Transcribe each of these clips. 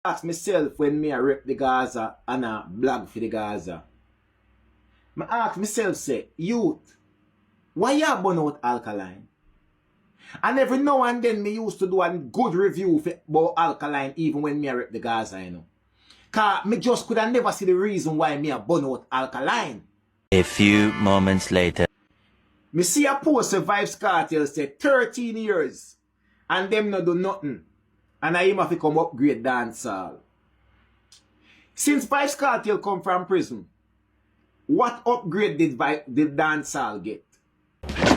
ask myself when me I rep the Gaza and I blog for the Gaza. I ask myself, say, youth, why you burn out Alkaline? And every now and then me used to do a good review about Alkaline even when me I rep the Gaza, you know. Cause me just could have never see the reason why me I burn out Alkaline. A few moments later. Me see a post of Vybz Kartel say 13 years and them not do nothing. And I him have to come upgrade dancehall. Since Vybz Kartel come from prison, what upgrade did dancehall get?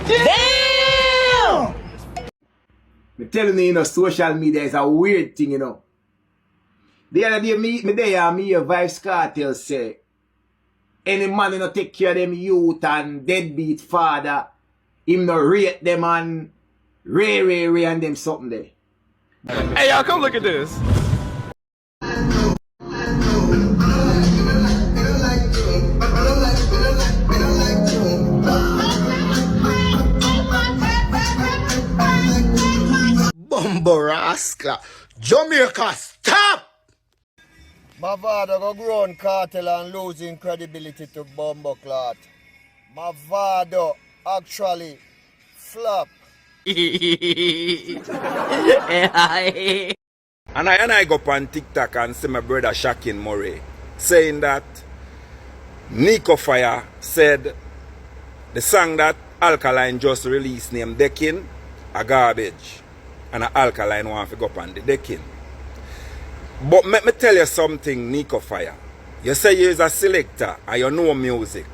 Damn! Me telling you, you know, social media is a weird thing, you know. The other day, me hear Vybz Kartel say, any man you know take care of them youth and deadbeat father, him no rate them and Ray and them something there. Hey y'all, come look at this. Bumbo rascal. Jamaica, stop! Mavado go grown cartel and losing credibility to Bumbo Clot. Mavado actually flop. And I go up on TikTok and see my brother Shakin Murray saying that Nico Fire said the song that Alkaline just released named Deckin a garbage. And Alkaline want to go up on the Deckin. But let me tell you something, Nico Fire. You say you're a selector and you know music.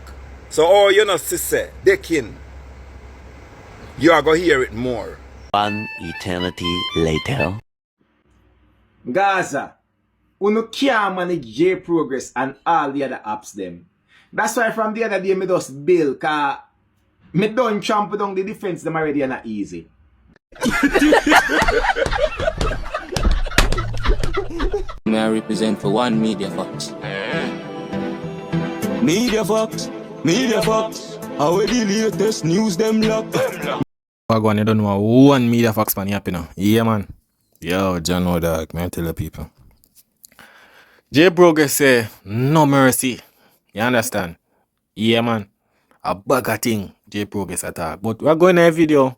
So all you know say, Deckin, you are going to hear it more. One eternity later. Gaza, you can't manage J Progress and all the other apps them. That's why from the other day me just bill, cause me done trample down the defense them already and not easy. May I represent for one Media Fox. Media Fox, how the latest news them lock. Wagwan, you don't know one Media Fox man happy now. Yeah man. Yo, John no dog, man, tell the people. J Progress say no mercy. You understand? Yeah man. A bag of thing J Progress attack. But we're going to a video.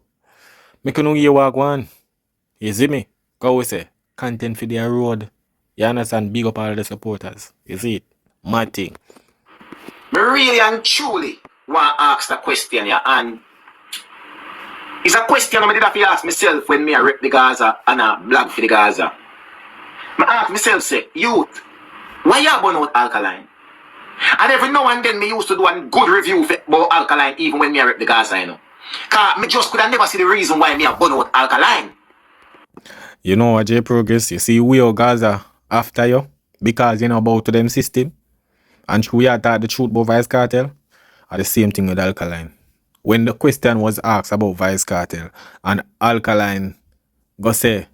Make you know you Wagwan. You see me? Go we say content for their road. You understand? Big up all the supporters. You see it? Mad thing. Me really and truly want to ask the question here, and it's a question I did have to ask myself when me I rep the Gaza and I blog for the Gaza. I ask myself, say, youth, why you burn out Alkaline? And every now and then me used to do a good review about Alkaline even when me I rep the Gaza, you know. Cause me just could have never see the reason why me I burn out Alkaline. You know what, J Progress? You see we or Gaza after you because you know about to them system. And we are taught the truth about Vybz Kartel. Are the same thing with Alkaline. When the question was asked about Vybz Kartel and Alkaline go say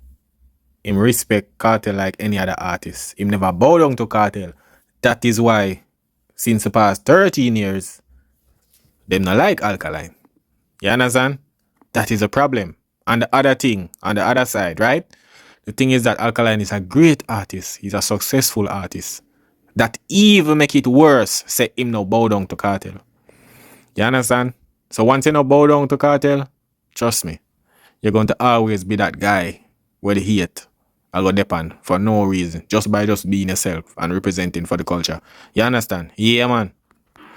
him respect Kartel like any other artist. Him never bow down to Kartel. That is why since the past 13 years them not like Alkaline. You understand? That is a problem. And the other thing, on the other side, right? The thing is that Alkaline is a great artist. He's a successful artist. That even make it worse, say him no bow down to Kartel. You understand? So once you no bow down to Kartel, trust me, you're going to always be that guy where the hate I go depend for no reason. Just by just being yourself and representing for the culture. You understand? Yeah, man.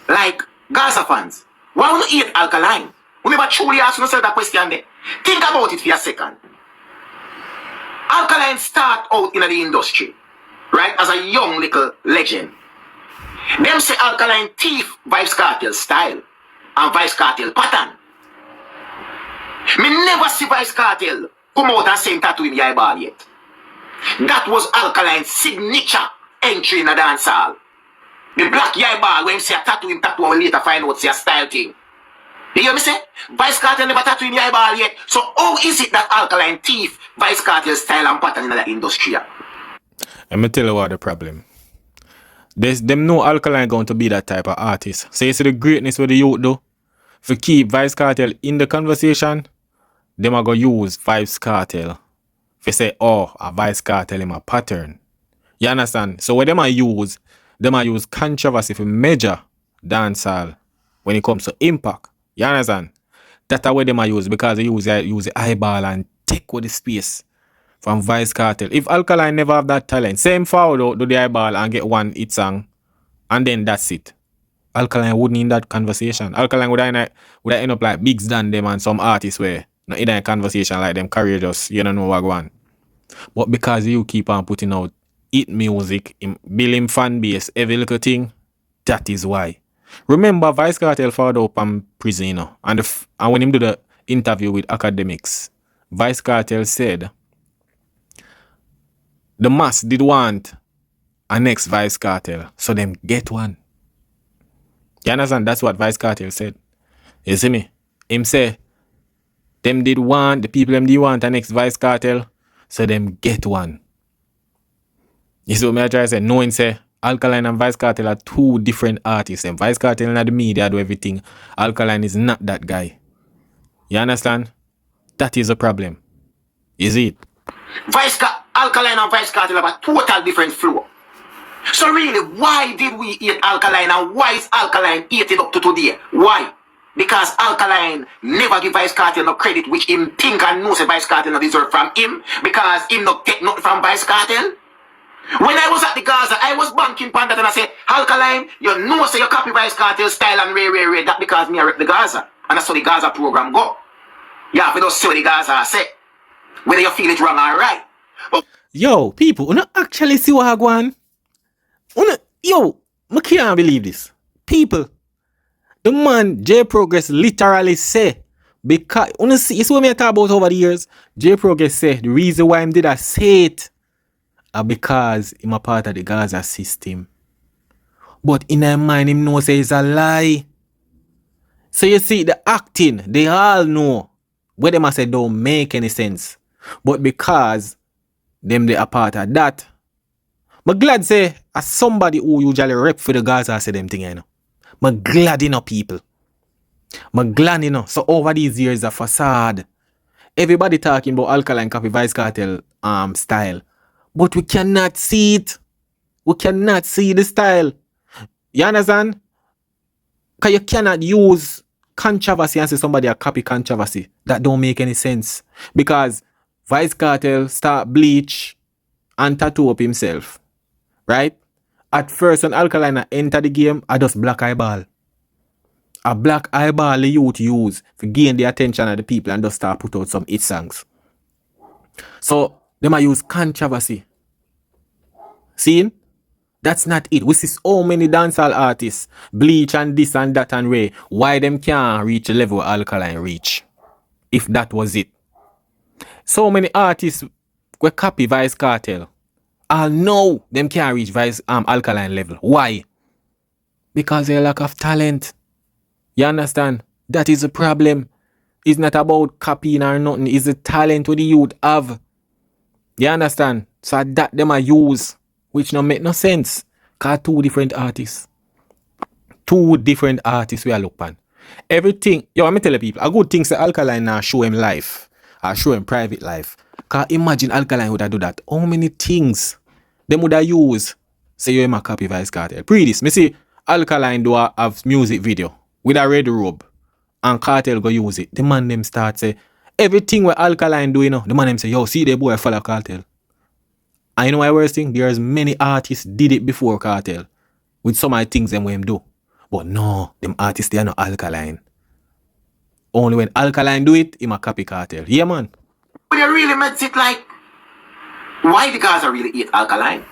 Like Gaza fans, why would you hate Alkaline? We never truly ask yourself that question there. Think about it for a second. Alkaline start out in the industry, right, as a young little legend. Them say Alkaline thief Vybz Kartel style and Vybz Kartel pattern. Me never see Vybz Kartel come out and say tattoo in the eyeball yet. That was Alkaline's signature entry in the dancehall. The black eyeball when him say a tattoo and we later find out say a style thing. You hear me say? Vybz Kartel never tattoo in the eyeball yet. So how is it that Alkaline thief Vybz Kartel style and pattern in the industry? Let me tell you what the problem. Them know Alkaline going to be that type of artist. So you see the greatness with the youth do? If you keep Vybz Kartel in the conversation, them are going to use Vybz Kartel. If you say, oh, a Vybz Kartel in a pattern, You understand? So what them a use controversy for measure dancehall when it comes to impact. You understand? That's what them a use because they use the eyeball and take with the space from Vice Cartel. If Alkaline never have that talent, same forward do the eyeball and get one hit song and then that's it. Alkaline wouldn't in that conversation. Alkaline would end up like Biggs than them and some artists where not in a conversation like them career just you don't know what go on. But because you keep on putting out hit music, building fan base, every little thing, that is why. Remember, Vice Cartel followed up on prison, you know, and when him do the interview with academics, Vice Cartel said the mass did want a next Vice Cartel, so them get one. You understand? That's what Vice Cartel said. You see me? Him say, them did want, the people them did want a next Vice Cartel, so them get one. You see what me I try to say? Knowing say, Alkaline and Vice Cartel are two different artists. And Vice Cartel and the media do everything. Alkaline is not that guy. You understand? That is a problem. Is it? Alkaline and Vice Cartel have a total different flow. So really, why did we eat Alkaline and why is Alkaline eating up to today? Why? Because Alkaline never give Vice Cartel no credit which him think and knows Vice Cartel no deserve from him because him not take nothing from Vice Cartel. When I was at the Gaza, I was banking on that and I said, Alkaline, you know say you copy Vice Cartel style and ray. That because me I rep the Gaza. And that's how the Gaza program go. You have to just see what the Gaza say. Whether you feel it wrong or right. But yo, people, you don't actually see what I go on. Yo, I can't believe this. People, the man J Progress literally say, because you see, it's what me talk about over the years. J Progress say the reason why him did I say it because him a part of the Gaza system. But in their mind, him know say it's a lie. So you see, the acting, they all know what them a say don't make any sense. But because them they are part of that, I'm glad say as somebody who usually rep for the Gaza say them thing, you know. I'm glad enough people. I'm glad enough. So over these years a facade. Everybody talking about Alkaline copy Vice Cartel style. But we cannot see it. We cannot see the style. You understand? Because you cannot use controversy and say somebody a copy controversy. That don't make any sense. Because Vice Cartel start bleach and tattoo up himself. Right? At first when Alkaline enter the game, I just black eyeball. A black eyeball the youth use to gain the attention of the people and just start put out some hit songs. So, they might use controversy. See? That's not it. We see so many dancehall artists, bleach and this and that and way. Why them can't reach the level Alkaline reach? If that was it. So many artists will copy Vice Cartel. I know them can't reach Alkaline level. Why? Because they lack of talent. You understand? That is the problem. It's not about copying or nothing. It's the talent what the youth have. You understand? So that them are use, which no make no sense. Cause two different artists. Two different artists we are look on. Everything, yo, I'm tell people, a good thing say Alkaline now show him life. Or show him private life. Cause imagine Alkaline would have do that. How many things them would have use? Say you a copy Vice Cartel. Pre this, me see Alkaline do have music video with a red robe. And Cartel go use it. The man them start say, everything where Alkaline do, you know, the man them say, yo, see the boy follow Cartel. And you know why worst thing? There's many artists did it before Cartel. With some of the things them him do. But no, them artists they are not Alkaline. Only when Alkaline do it, him a copy Cartel. Yeah, man. when you really makes it like, why the Gaza really eat Alkaline?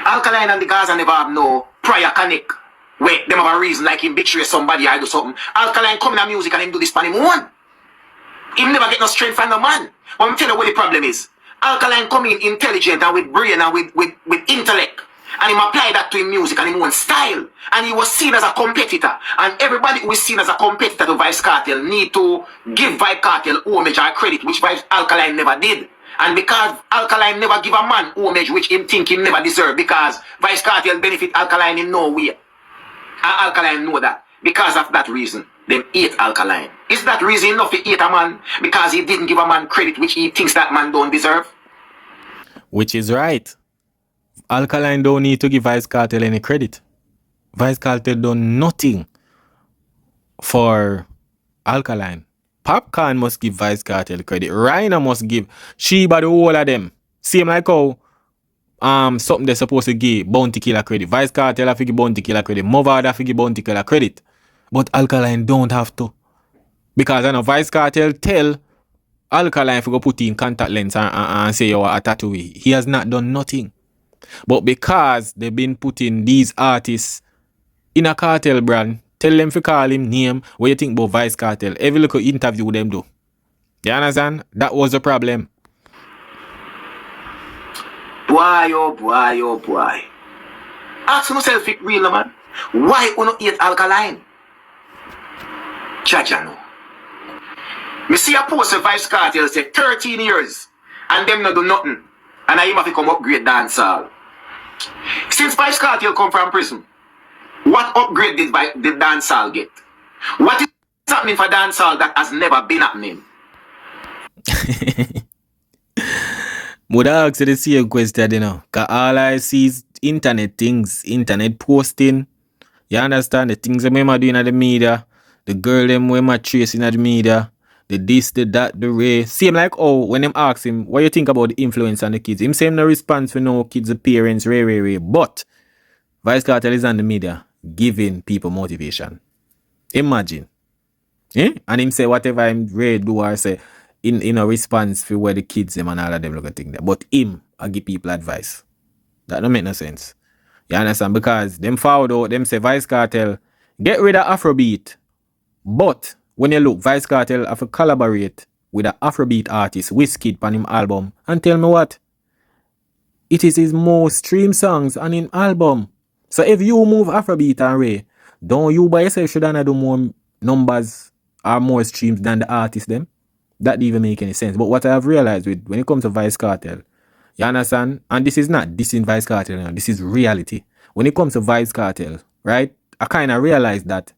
Alkaline and the Gaza never have no prior connect. Wait, them have a reason like him betray somebody or do something. Alkaline come in the music and him do this pan him one. Him never get no strength from no man. But I'm telling you what the problem is. Alkaline come in intelligent and with brain and with intellect. And him apply that to his music and his own style. And he was seen as a competitor. And everybody who is seen as a competitor to Vice Cartel need to give Vice Cartel homage or credit, which Vice Alkaline never did. And because Alkaline never give a man homage which him think he never deserve, because Vice Cartel benefit Alkaline in no way. And Alkaline know that. Because of that reason, them hate Alkaline. Is that reason enough to hate a man because he didn't give a man credit which he thinks that man don't deserve? Which is right. Alkaline don't need to give Vice Cartel any credit. Vice Cartel done nothing for Alkaline. Popcorn must give Vice Cartel credit. Rhino must give Sheba the whole of them. Same like how something they're supposed to give Bounty Killer credit. Vice Cartel have to give Bounty Killer credit. Movard have to give Bounty Killer credit. But Alkaline don't have to. Because I know Vice Cartel tell Alkaline to go put in contact lens and say you're a tattoo. He has not done nothing. But because they've been putting these artists in a cartel brand, tell them to call him name what you think about Vice Cartel. Every little interview them do. You understand? That was the problem. Boy, oh boy, oh boy. Ask yourself it real, man. Why you not eat Alkaline? Jaja no. Me see a post of Vice Cartel say 13 years and them not do nothing. And I have to come upgrade dancehall. Since Vice Cartel come from prison, what upgrade did dancehall get? What is happening for dancehall that has never been happening? Would I ask you the same question, you know? Because all I see is internet things, internet posting. You understand? The things them are doing at the media, the girl them we tracing at the media, the this, the that, the way. Same like when them ask him, what you think about the influence on the kids? Him saying no response for no kids' appearance, ray. But Vice Cartel is on the media giving people motivation. Imagine. And him say whatever him read do or say in a response for where the kids them and all of them look at things there. But him I give people advice. That don't make no sense. You understand? Because them forward out, them say Vice Cartel, get rid of Afrobeat. But when you look, Vice Cartel have to collaborate with an Afrobeat artist, Wizkid, on him album. And tell me what? It is his most streamed songs on him album. So if you move Afrobeat and Ray, don't you by yourself should not do more numbers or more streams than the artist them? That didn't even make any sense. But what I have realized with when it comes to Vice Cartel, you understand? And this is not dissing Vice Cartel, you know, this is reality. When it comes to Vice Cartel, right? I kind of realized that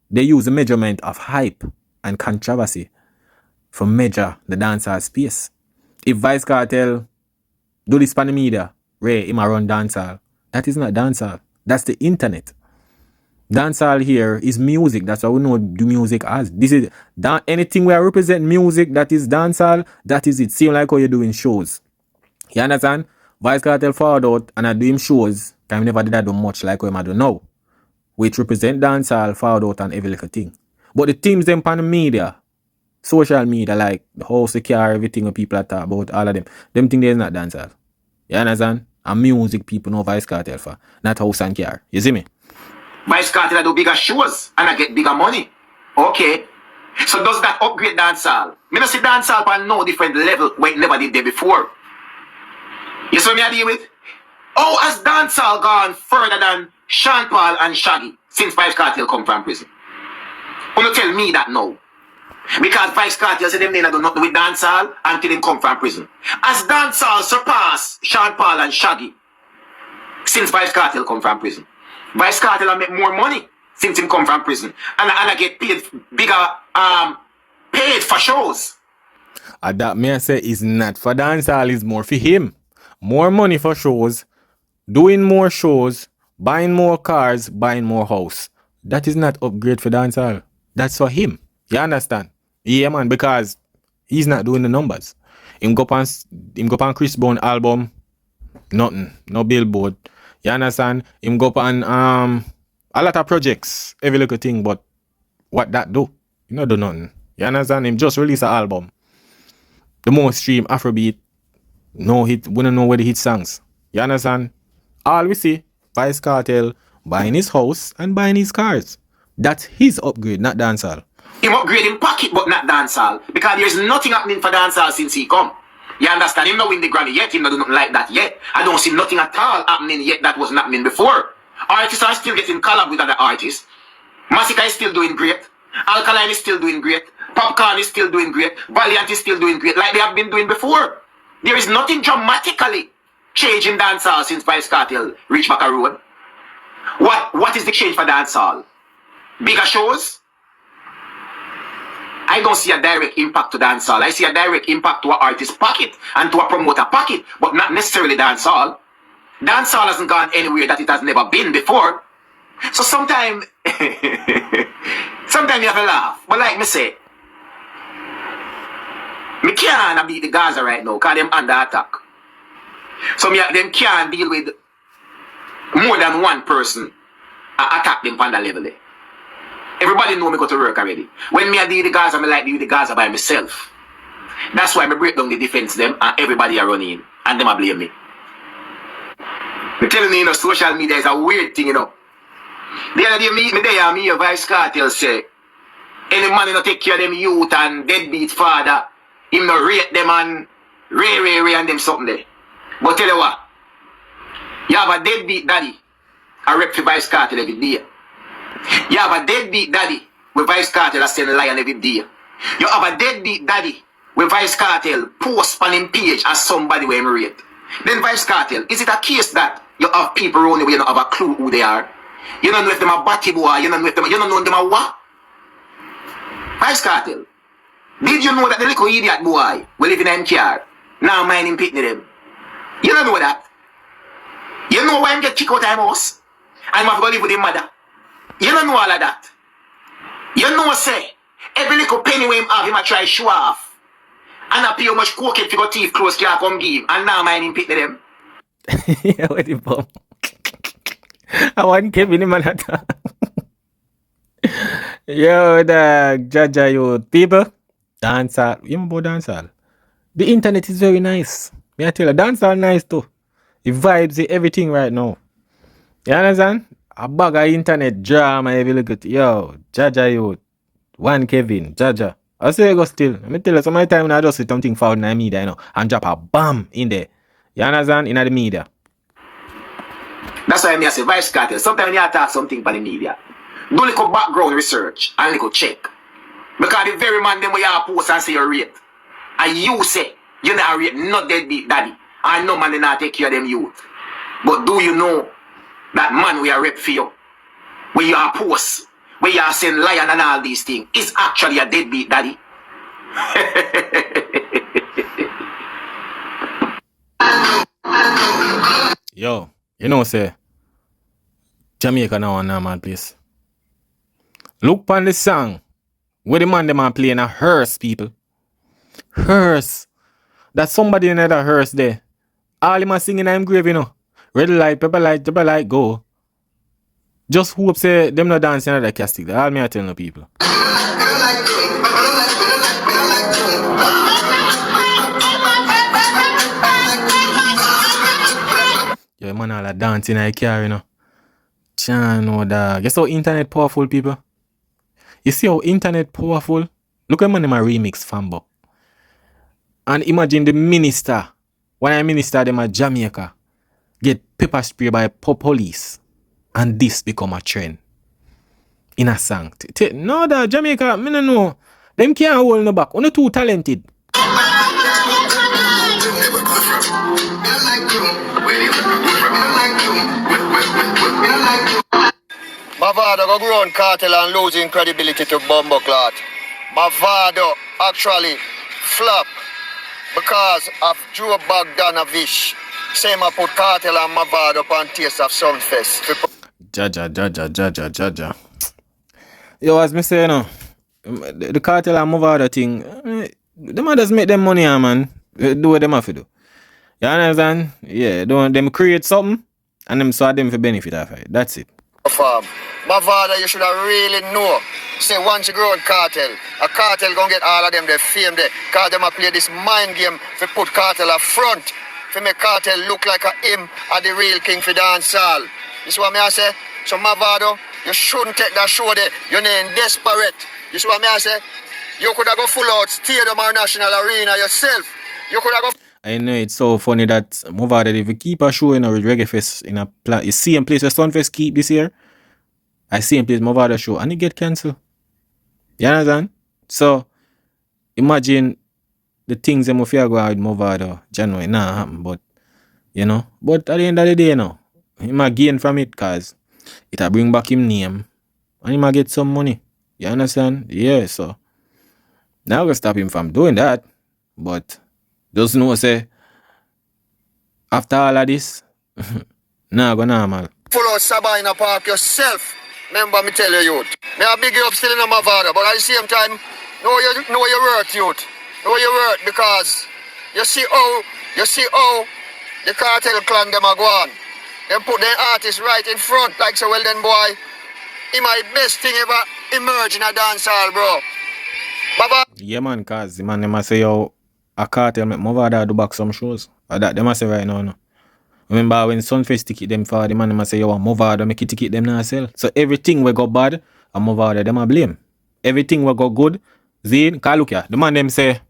they use a measurement of hype and controversy to measure the dancehall space. If Vice Cartel do this on the media, Ray, him a run dancehall, that is not dancehall. That's the internet. Dancehall here is music. That's what we know do music as. This is anything where I represent music that is dancehall, that is it. Same like how you're doing shows. You understand? Vice Cartel forward out and I do him shows. I never did that do much like what I do now. Which represent dancehall, forward out and every little thing. But the teams them on the media, social media, like the house, the car, everything what people are talk about, all of them think there's not dancehall. You understand? And music people know Vice Cartel for, not house and car. You see me? Vice Cartel do bigger shows and I get bigger money. Okay. So does that upgrade dancehall? Me not see dancehall on no different level where it never did there before. You see what me I deal with? How has dancehall gone further than Sean Paul and Shaggy since Vice Cartel come from prison? You don't tell me that now. Because Vice Cartel said them they not do nothing with dancehall until they come from prison. Has dancehall surpassed Sean Paul and Shaggy since Vice Cartel come from prison? Vice Cartel make more money since him come from prison. And I get paid bigger paid for shows. And that may I say is not for dancehall, is more for him. More money for shows, doing more shows, buying more cars, buying more house. That is not upgrade for dancehall. That's for him. You understand? Yeah, man, because he's not doing the numbers. Him go on Chris Brown album, nothing, no billboard. You understand? Him go on a lot of projects, every little thing, but what that do? You know do nothing. You understand? Him just release an album. The most stream Afrobeat, no hit, we don't know where the hit songs. You understand? All we see, Vice Cartel buying his house and buying his cars. That's his upgrade, not dancehall. Him upgrade in pocket but not dancehall. Because there's nothing happening for dancehall since he come. You understand? Him not win the Grammy yet, him not do nothing like that yet. I don't see nothing at all happening yet that wasn't happening before. Artists are still getting collab with other artists. Massacre is still doing great. Alkaline is still doing great. Popcorn is still doing great. Valiant is still doing great like they have been doing before. There is nothing dramatically changing dancehall since Vice Cartel reached back a road. What is the change for dancehall? Bigger shows? I don't see a direct impact to dancehall. I see a direct impact to an artist's pocket and to a promoter pocket, but not necessarily dancehall. Dancehall hasn't gone anywhere that it has never been before. So sometimes sometimes you have to laugh. But like me say, me can't beat the Gaza right now because them under attack. So them can't deal with more than one person attack them on that level there. Everybody know me go to work already. When me I deal with the Gaza, I like deal with the Gaza by myself. That's why I break down the defense them and everybody are running and them I blame me. I'm telling you, social media is a weird thing, The other day, me there, me a Vice Cartel say, any man not take care of them youth and deadbeat father, him no rate them and ray and them something there. But tell you what, you have a deadbeat daddy, a rep for Vice Cartel every day. You have a deadbeat daddy with Vice Cartel that send a lion every day. You have a deadbeat daddy with Vice Cartel post on him page as somebody where him rate. Then Vice Cartel, is it a case that you have people around where you don't have a clue who they are? You don't know if them are batty boy, you don't know if them, you don't know them are what? Vice Cartel, did you know that the little idiot boy will live in a car? Now mind him pitney them. You don't know that. You know why him get kicked out of his house? And him have to go live with his mother. You don't know all of that. You know say, every little penny when him have him a try show off. And I pay how much coke if you got teeth close can come give. And now mind him pitney them. Yeah, what the bum? I want Kevin in Manhattan. Yo, dog, Jaja, yo, people. Dancehall. You know about dancehall? The internet is very nice. May I tell you, dancehall nice too. The vibes, everything right now. You understand? A bag of internet drama, if you look at it. Yo, Jaja, yo. One Kevin, Jaja. I say you go still. Let me tell you, some of the time I just see something found in the media, and drop a bomb in there. You understand? In the media. That's why I say Vice Cartel. Sometimes you talk something by the media. Do little background research and little check. Because the very man them where you post and say you rate. And you say you not rate not deadbeat daddy. And no man they not take care of them youth. But do you know that man we are rep for you? Where you are post, where you are saying lion and all these things, is actually a deadbeat daddy. Yo, you know say Jamaica now a normal place. Look on the song where the man them are playing a hearse, people. Hearse. That's somebody in that hearse there. All him a singing I'm grave, Red light, pepper light, go. Just hope say them not dancing at the casting. All me I tell no people. Yo, man all a dancing in a car, Chano dog. You see how internet powerful, people? You see how internet powerful? Look at man them a remix Fambo. And imagine the minister, when I minister them at Jamaica, get pepper spray by police. And this become a trend. In a song. No da Jamaica, me no know. Them can't hold no back. Only too talented. Mavado go grown cartel and losing credibility to Bumbleclot. Mavado actually flop because of Joe Bogdanovich. Same I put cartel and Mavado on Taste of Sunfest. Jaja. Yo, as me say, the cartel and Mavado thing, them others make them money, man. Do what them have to do. You understand? Yeah, them create something and them so them for benefit of it. That's it. Mavado, you should have really know. Say once you grow a cartel gonna get all of them the fame there. Cause them a play this mind game to put cartel up front. To make cartel look like a him or the real king for dancehall. You see what me I say? So Mavado, you shouldn't take that show there. You're desperate. You see what me I say? You could have go full out stadium or national arena yourself. You could have go. I know it's so funny that Mavado, if you keep a show in a Reggae Fest in a same place where Sunfest keep this year, I same place Mavado show and it get cancelled. You understand? So imagine the things them if you go out with Mavado January nah happen, but but at the end of the day he might gain from it cause it'll bring back him name and he might get some money. You understand? Yeah, so now gonna stop him from doing that. But just know say after all of this, Nah, go normal. Full out Sabina Park yourself. Remember me tell you, youth. Me a big you up still in my father, but at the same time, know your worth, youth. Know your worth because you see how the cartel clan them are go on. Them put their artists right in front, like so well then boy. He my best thing ever emerge in a dancehall, bro. Baba. Yeah, man, cause the man, them a say, yo, a cartel make my father do back some shows. Or that, them a say right now, no. Remember when Sunfest ticket them for the man, them a say, yo, my father make it ticket them now sell. So everything we go bad, and my father, them a blame. Everything we go good, Zane, cause look here, the man them say,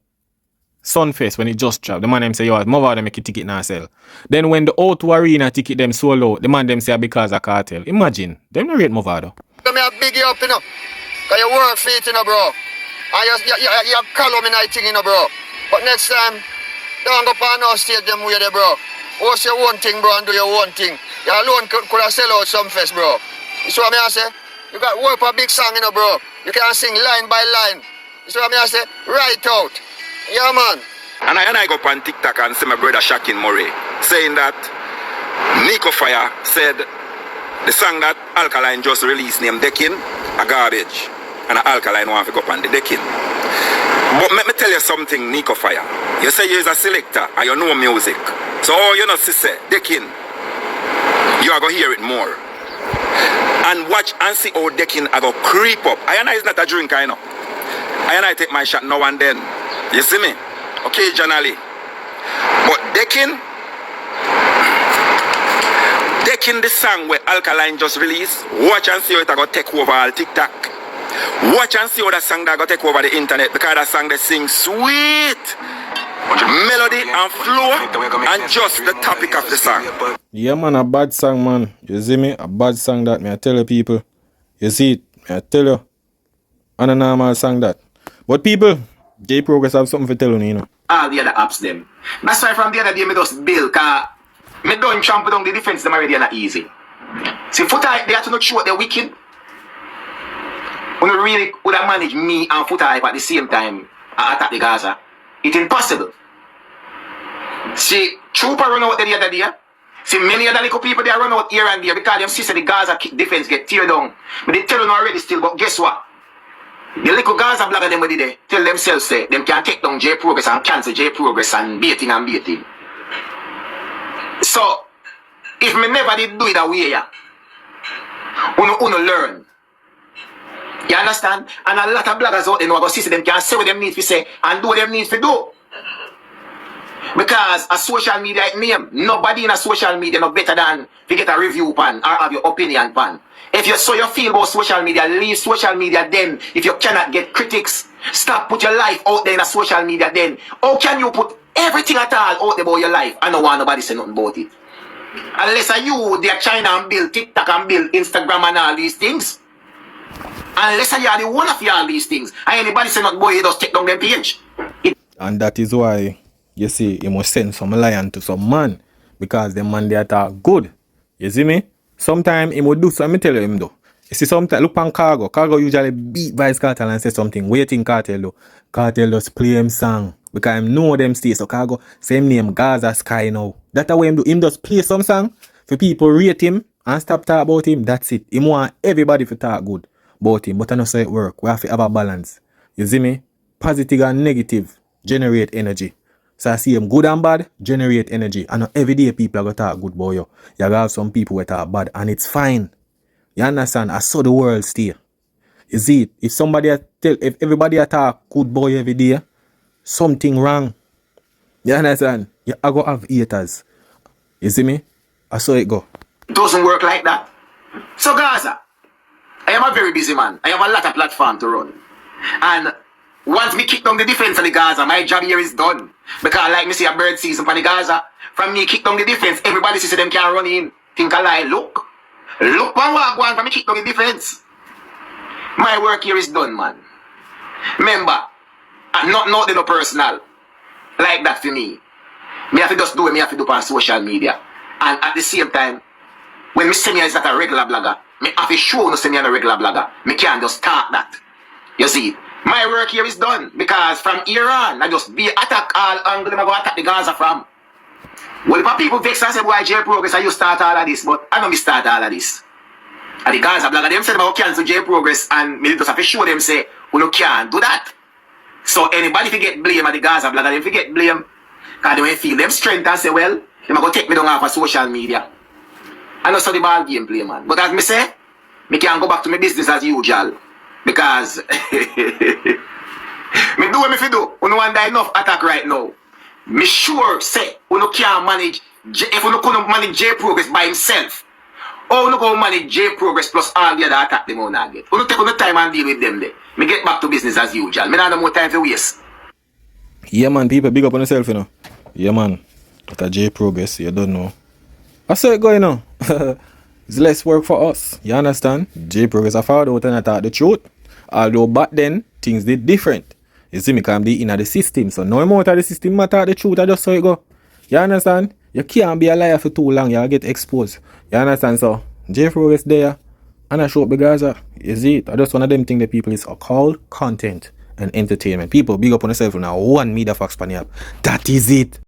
Sunfest, when it just dropped, the man them say, yo, my father make it ticket now sell. Then when the O2 Arena ticket them so low, the man them say, because of cartel. Imagine, them not rate my father. Let me big you up, you know. Cause you work for it, you know, bro. And you call me night thing, you know, bro. But next time, don't go pan no stage them way there, bro. What's your one thing, bro, and do your one thing. You alone could have sell out some fest, bro. You see what I say? You got work for a big song, you know, bro. You can sing line by line. You see what I say? Right out. Yeah, man. And I go up on TikTok and see my brother Shakin Murray saying that Nico Fire said the song that Alkaline just released named Deckin a garbage. And Alkaline want to go up on the Deckin. But let me tell you something, Nico Fire. You say you're a selector and you know music. So all you know say, Deckin, you are going to hear it more. And watch and see how Deckin are going to creep up. I know it's not a drink, I know. I take my shot now and then. You see me? Occasionally. But Deckin, the song where Alkaline just released, watch and see how it going to take over all TikTok. Watch and see how that song that going to take over the internet, because that song they sing sweet melody and flow and just the topic of the song. Yeah, man, a bad song, man. You see me? A bad song that me I tell you people. You see it? Me I tell you. And a normal song that. But people, J Progress have something for telling you know. All the other apps them. That's why from the other day me just build, cause me don't trample down the defense them already not easy. See, Foothype, they have to not show they're wicked. When you really would have managed me and Foothype at the same time and attack the Gaza, it's impossible. See, Trooper run out there the other day. See, many other little people they run out here and there because them see the Gaza defense get tear down. But they tell them already still, but guess what? The little Gaza blogger them there tell themselves say them can take down J Progress and cancel J Progress and baiting and baiting. So, if me never did do it that way, yeah, uno learn. You understand? And a lot of bloggers out there know about see them can say what them need to say and do what them need to do. Because a social media name, nobody in a social media no better than to get a review pan or have your opinion pan. If you so you feel about social media, leave social media then. If you cannot get critics, stop put your life out there in a social media then. How can you put everything at all out there about your life and no want nobody say nothing about it? Unless you they are trying to build TikTok and build Instagram and all these things. Unless you are the one of all these things. And anybody say not boy, you just take down them page. And that is why you see you must send some lion to some man. Because the man they are good. You see me? Sometimes he would do so. Let me tell you him though. You see sometimes look on Cargo. Cargo usually beat Vice Cartel and say something. Waiting Cartel though. Cartel just play him song. Because I know them stay. So Cargo same name Gaza Sky now. That's how him do. Him just play some song. For people rate him and stop talk about him. That's it. He want everybody to talk good about him. But I know say it work. We have to have a balance. You see me? Positive and negative generate energy. So I see him good and bad, generate energy. And every day people are going to talk good about you. You have some people who talk bad. And it's fine. You understand? I saw the world stay. You see it? If everybody talk good about you every day, something wrong. You understand? You are going to have haters. You see me? I saw it go. It doesn't work like that. So Gaza, I am a very busy man. I have a lot of platform to run. And once me kick down the defense of the Gaza, my job here is done. Because like me see a bird season for the Gaza, from me kick down the defense, everybody see them can run in. Think I lie, look one walk one from me kick down the defense. My work here is done, man. Remember, I'm not no personal. Like that for me. Me have to just do what me have to do on social media. And at the same time, when me say me is not a regular blogger, me have to show no say me a regular blogger. Me can't just talk that. You see, my work here is done because from here on, I just be attack all angle. I go attack the Gaza from. Well, if people vex and say, boy, J Progress, you start all of this, but I don't start all of this. And the Gaza blogger, them say they cancel J Progress, and me just have to show them, say, we no can't do that. So anybody if you get blame at the Gaza blogger, if you get blame, because they will feel them strength and say, well, they might go take me down off of social media. I know so the ball game play, man. But as me say, me can go back to my business as usual. Because me do what me fi do. You know under enough attack right now. Me sure say you can't manage if you couldn't manage J Progress by himself. Or you go manage J Progress plus all the other attack them on target. You take no time and deal with them there. Me get back to business as usual. Me not have no more time for waste. Yeah, man, people big up on yourself, you know. Yeah, man. That a J Progress, you don't know. I saw it going on. It's less work for us. You understand? J Progress I found out and I thought the truth. Although back then, things did different. You see me can be in the system. So no more of the system, I thought the truth, I just saw it go. You understand? You can't be a liar for too long, you'll get exposed. You understand? So J Progress there, and I show up because you see it. I just one of them things that people is called content and entertainment. People big up on yourself now. One media facts pan app. That is it.